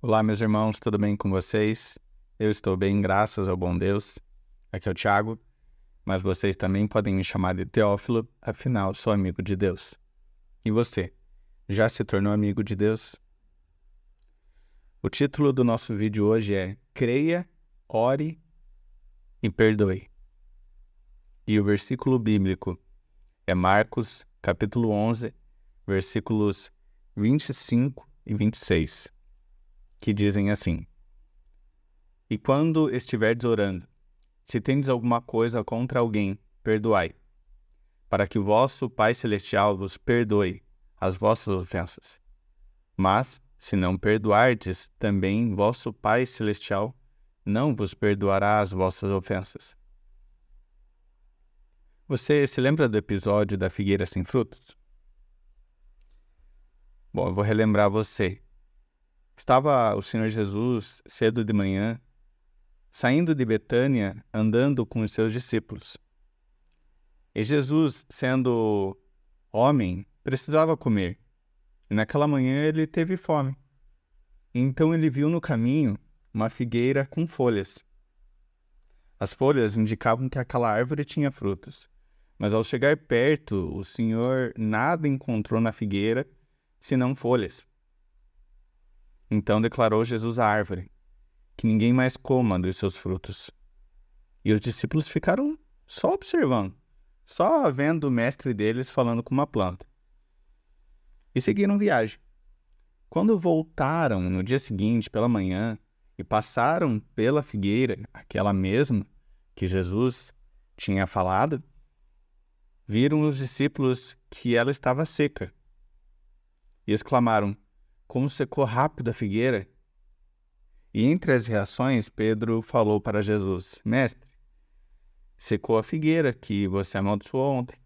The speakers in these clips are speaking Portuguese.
Olá, meus irmãos, tudo bem com vocês? Eu estou bem, graças ao bom Deus. Aqui é o Thiago, mas vocês também podem me chamar de Teófilo, afinal, sou amigo de Deus. E você, já se tornou amigo de Deus? O título do nosso vídeo hoje é Creia, Ore e Perdoe. E o versículo bíblico é Marcos, capítulo 11, versículos 25 e 26, que dizem assim: E quando estiverdes orando, se tendes alguma coisa contra alguém, perdoai, para que o vosso Pai Celestial vos perdoe as vossas ofensas. Mas, se não perdoardes, também vosso Pai Celestial não vos perdoará as vossas ofensas. Você se lembra do episódio da figueira sem frutos? Bom, eu vou relembrar você. Estava o Senhor Jesus cedo de manhã, saindo de Betânia, andando com os seus discípulos. E Jesus, sendo homem, precisava comer. E naquela manhã ele teve fome. Então ele viu no caminho uma figueira com folhas. As folhas indicavam que aquela árvore tinha frutos. Mas ao chegar perto, o Senhor nada encontrou na figueira, senão folhas. Então declarou Jesus à árvore, que ninguém mais coma dos seus frutos. E os discípulos ficaram só observando, só vendo o mestre deles falando com uma planta. E seguiram viagem. Quando voltaram no dia seguinte, pela manhã, e passaram pela figueira, aquela mesma que Jesus tinha falado, viram os discípulos que ela estava seca. E exclamaram: Como secou rápido a figueira! E entre as reações, Pedro falou para Jesus: Mestre, secou a figueira que você amaldiçoou ontem.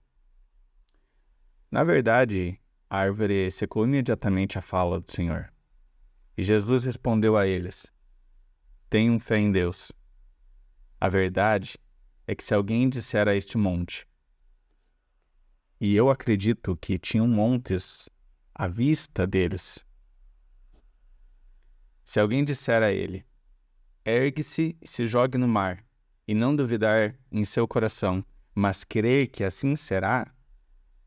Na verdade, a árvore secou imediatamente à fala do Senhor. E Jesus respondeu a eles: Tenham fé em Deus. A verdade é que se alguém disser a este monte, e eu acredito que tinham montes à vista deles, se alguém disser a ele, ergue-se e se jogue no mar, e não duvidar em seu coração, mas crer que assim será,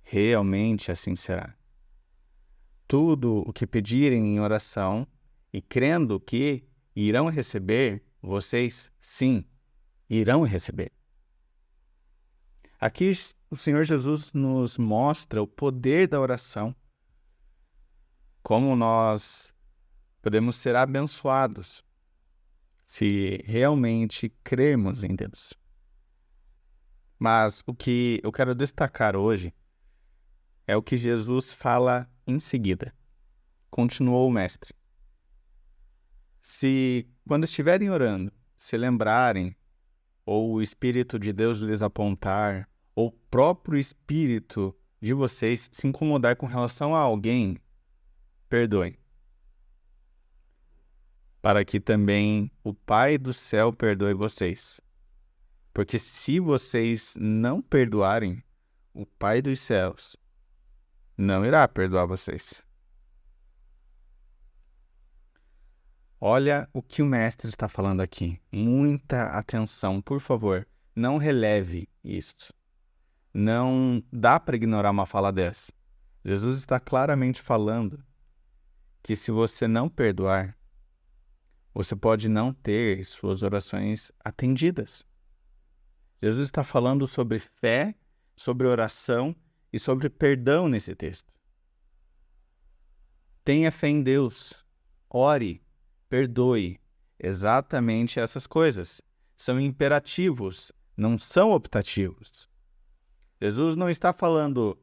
realmente assim será. Tudo o que pedirem em oração, e crendo que irão receber, vocês, sim, irão receber. Aqui o Senhor Jesus nos mostra o poder da oração, como nós podemos ser abençoados se realmente crermos em Deus. Mas o que eu quero destacar hoje é o que Jesus fala em seguida. Continuou o mestre: Se, quando estiverem orando, se lembrarem, ou o Espírito de Deus lhes apontar, ou o próprio Espírito de vocês se incomodar com relação a alguém, perdoem, para que também o Pai do céu perdoe vocês. Porque se vocês não perdoarem, o Pai dos céus não irá perdoar vocês. Olha o que o mestre está falando aqui. Muita atenção, por favor. Não releve isso. Não dá para ignorar uma fala dessa. Jesus está claramente falando que se você não perdoar, você pode não ter suas orações atendidas. Jesus está falando sobre fé, sobre oração e sobre perdão nesse texto. Tenha fé em Deus, ore, perdoe. Exatamente essas coisas. São imperativos, não são optativos. Jesus não está falando,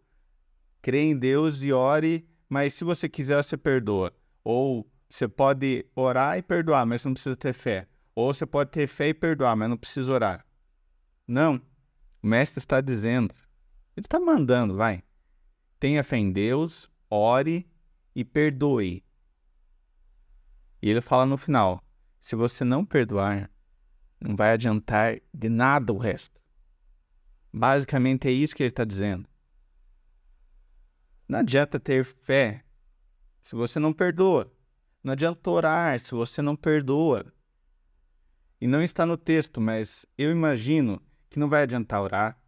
crê em Deus e ore, mas se você quiser, você perdoa. Ou você pode orar e perdoar, mas não precisa ter fé. Ou você pode ter fé e perdoar, mas não precisa orar. Não. O mestre está dizendo, ele está mandando, vai. Tenha fé em Deus, ore e perdoe. E ele fala no final, se você não perdoar, não vai adiantar de nada o resto. Basicamente é isso que ele está dizendo. Não adianta ter fé se você não perdoa. Não adianta orar se você não perdoa. E não está no texto, mas eu imagino que não vai adiantar orar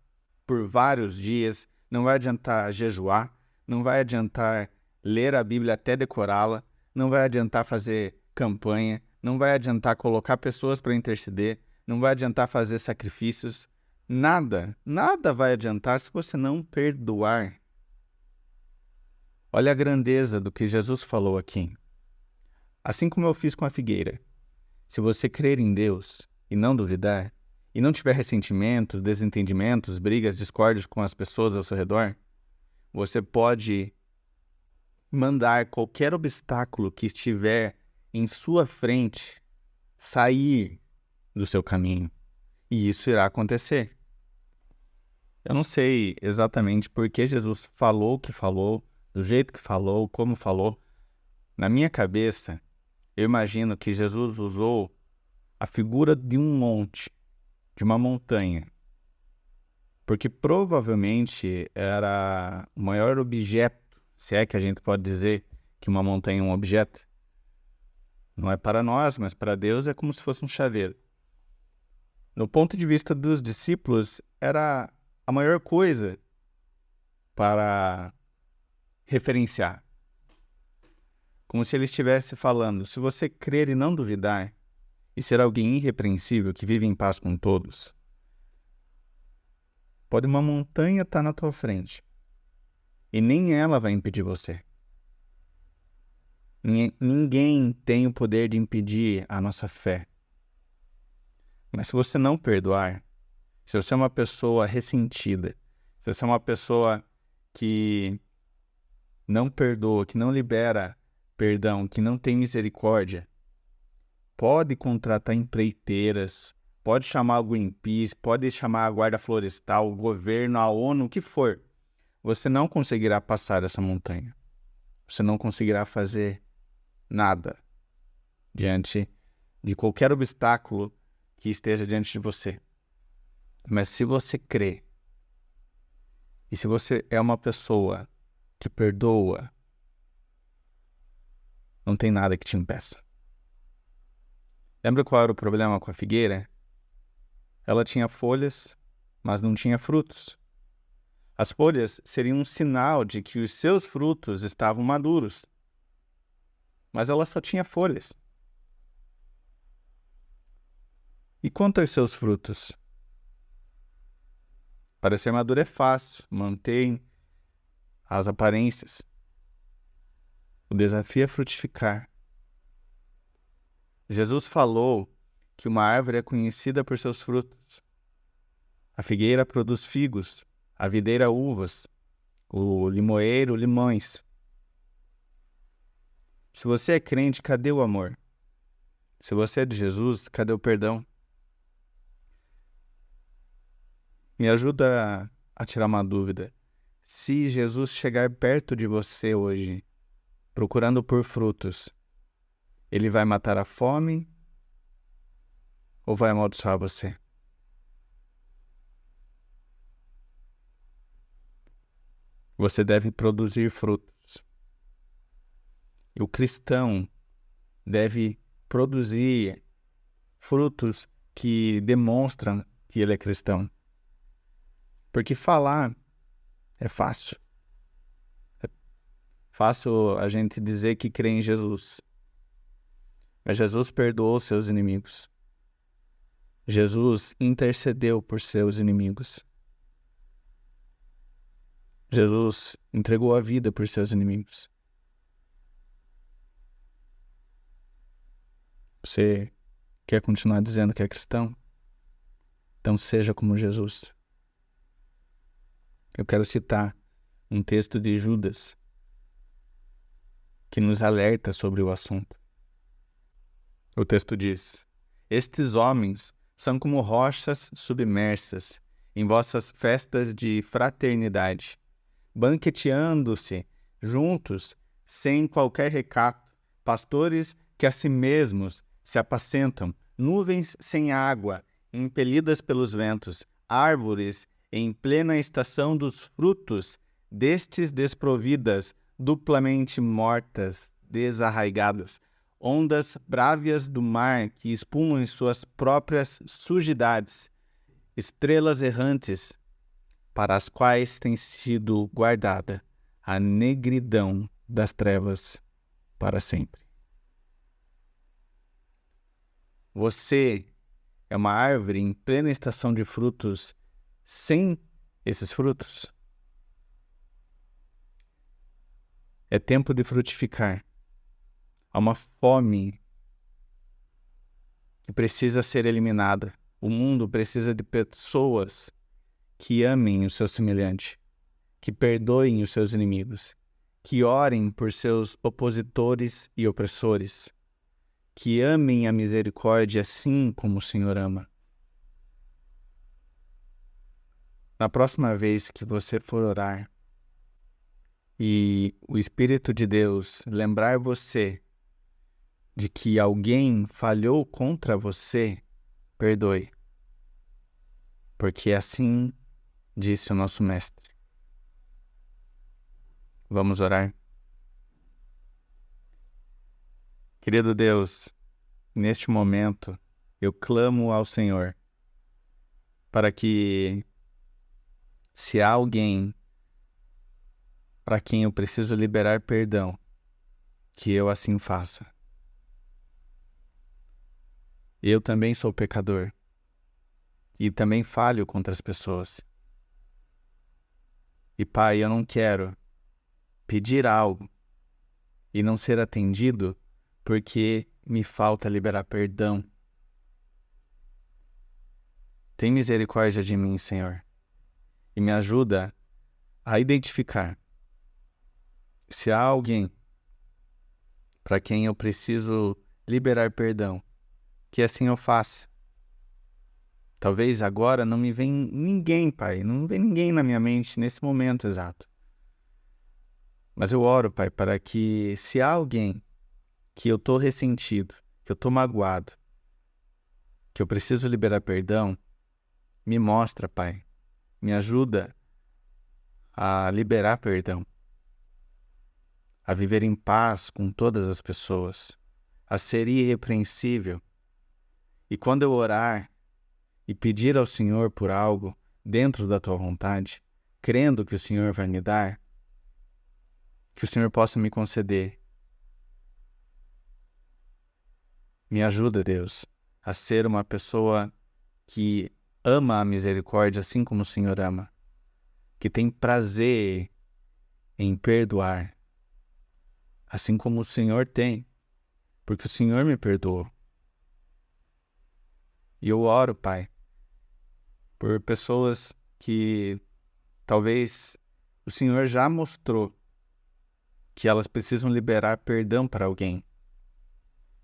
por vários dias, não vai adiantar jejuar, não vai adiantar ler a Bíblia até decorá-la, não vai adiantar fazer campanha, não vai adiantar colocar pessoas para interceder, não vai adiantar fazer sacrifícios. Nada vai adiantar se você não perdoar. Olha a grandeza do que Jesus falou aqui. Assim como eu fiz com a figueira, se você crer em Deus e não duvidar, e não tiver ressentimentos, desentendimentos, brigas, discórdias com as pessoas ao seu redor, você pode mandar qualquer obstáculo que estiver em sua frente sair do seu caminho. E isso irá acontecer. Eu não sei exatamente por que Jesus falou o que falou, do jeito que falou, como falou. Na minha cabeça, eu imagino que Jesus usou a figura de um monte, de uma montanha, porque provavelmente era o maior objeto, se é que a gente pode dizer que uma montanha é um objeto. Não é para nós, mas para Deus é como se fosse um chaveiro. No ponto de vista dos discípulos, era a maior coisa para referenciar. Como se ele estivesse falando, se você crer e não duvidar, e ser alguém irrepreensível que vive em paz com todos, pode uma montanha estar na tua frente, e nem ela vai impedir você. Ninguém tem o poder de impedir a nossa fé. Mas se você não perdoar, se você é uma pessoa ressentida, se você é uma pessoa que não perdoa, que não libera perdão, que não tem misericórdia, pode contratar empreiteiras, pode chamar o Greenpeace, pode chamar a Guarda Florestal, o governo, a ONU, o que for. Você não conseguirá passar essa montanha. Você não conseguirá fazer nada diante de qualquer obstáculo que esteja diante de você. Mas se você crê, e se você é uma pessoa que perdoa, não tem nada que te impeça. Lembra qual era o problema com a figueira? Ela tinha folhas, mas não tinha frutos. As folhas seriam um sinal de que os seus frutos estavam maduros, mas ela só tinha folhas. E quanto aos seus frutos? Para ser maduro é fácil, mantém as aparências. O desafio é frutificar. Jesus falou que uma árvore é conhecida por seus frutos. A figueira produz figos, a videira uvas, o limoeiro limões. Se você é crente, cadê o amor? Se você é de Jesus, cadê o perdão? Me ajuda a tirar uma dúvida. Se Jesus chegar perto de você hoje, procurando por frutos, ele vai matar a fome ou vai amaldiçoar você? Você deve produzir frutos. E o cristão deve produzir frutos que demonstram que ele é cristão. Porque falar é fácil. É fácil a gente dizer que crê em Jesus. Mas Jesus perdoou seus inimigos. Jesus intercedeu por seus inimigos. Jesus entregou a vida por seus inimigos. Você quer continuar dizendo que é cristão? Então seja como Jesus. Eu quero citar um texto de Judas que nos alerta sobre o assunto. O texto diz: estes homens são como rochas submersas em vossas festas de fraternidade, banqueteando-se juntos sem qualquer recato, pastores que a si mesmos se apacentam, nuvens sem água, impelidas pelos ventos, árvores em plena estação dos frutos, destes desprovidas, duplamente mortas, desarraigadas. ondas brávias do mar que espumam em suas próprias sujidades, estrelas errantes, para as quais tem sido guardada a negridão das trevas para sempre. Você é uma árvore em plena estação de frutos sem esses frutos? É tempo de frutificar. Há uma fome que precisa ser eliminada. O mundo precisa de pessoas que amem o seu semelhante, que perdoem os seus inimigos, que orem por seus opositores e opressores, que amem a misericórdia assim como o Senhor ama. Na próxima vez que você for orar e o Espírito de Deus lembrar você de que alguém falhou contra você, perdoe, porque assim disse o nosso Mestre. Vamos orar? Querido Deus, neste momento eu clamo ao Senhor para que, se há alguém para quem eu preciso liberar perdão, que eu assim faça. Eu também sou pecador e também falho contra as pessoas. E Pai, eu não quero pedir algo e não ser atendido porque me falta liberar perdão. Tem misericórdia de mim, Senhor, e me ajuda a identificar se há alguém para quem eu preciso liberar perdão, que assim eu faça. Talvez agora não me vem ninguém, Pai, não me vem ninguém na minha mente nesse momento exato. Mas eu oro, Pai, para que se há alguém que eu estou ressentido, que eu estou magoado, que eu preciso liberar perdão, me mostra, Pai, me ajuda a liberar perdão, a viver em paz com todas as pessoas, a ser irrepreensível. E quando eu orar e pedir ao Senhor por algo dentro da Tua vontade, crendo que o Senhor vai me dar, que o Senhor possa me conceder. Me ajuda, Deus, a ser uma pessoa que ama a misericórdia assim como o Senhor ama, que tem prazer em perdoar, assim como o Senhor tem, porque o Senhor me perdoou. E eu oro, Pai, por pessoas que talvez o Senhor já mostrou que elas precisam liberar perdão para alguém.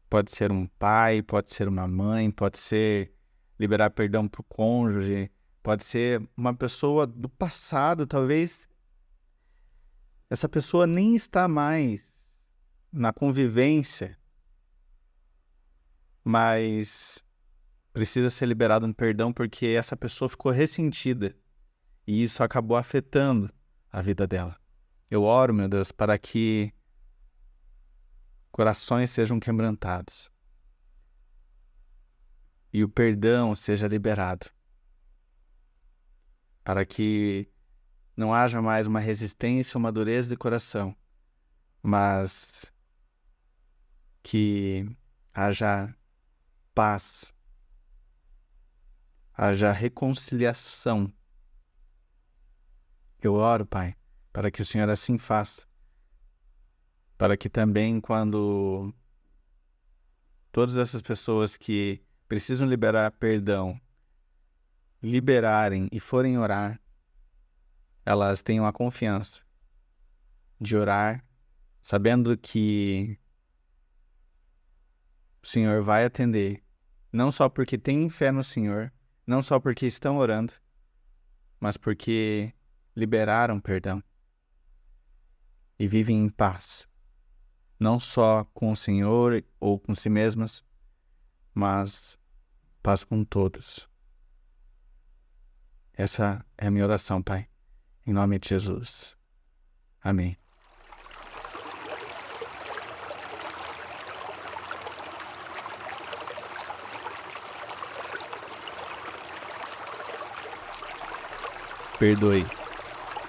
Pode ser um pai, pode ser uma mãe, pode ser liberar perdão para o cônjuge, pode ser uma pessoa do passado, talvez essa pessoa nem está mais na convivência, mas precisa ser liberado um perdão porque essa pessoa ficou ressentida e isso acabou afetando a vida dela. Eu oro, meu Deus, para que corações sejam quebrantados e o perdão seja liberado, para que não haja mais uma resistência, uma dureza de coração, mas que haja paz, haja reconciliação. Eu oro, Pai, para que o Senhor assim faça, para que também quando todas essas pessoas que precisam liberar perdão, liberarem e forem orar, elas tenham a confiança de orar, sabendo que o Senhor vai atender, não só porque têm fé no Senhor, não só porque estão orando, mas porque liberaram perdão e vivem em paz, não só com o Senhor ou com si mesmos, mas paz com todos. Essa é a minha oração, Pai, em nome de Jesus. Amém. perdoe,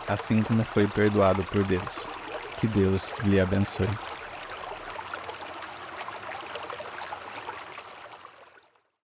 assim como foi perdoado por Deus. Que Deus lhe abençoe.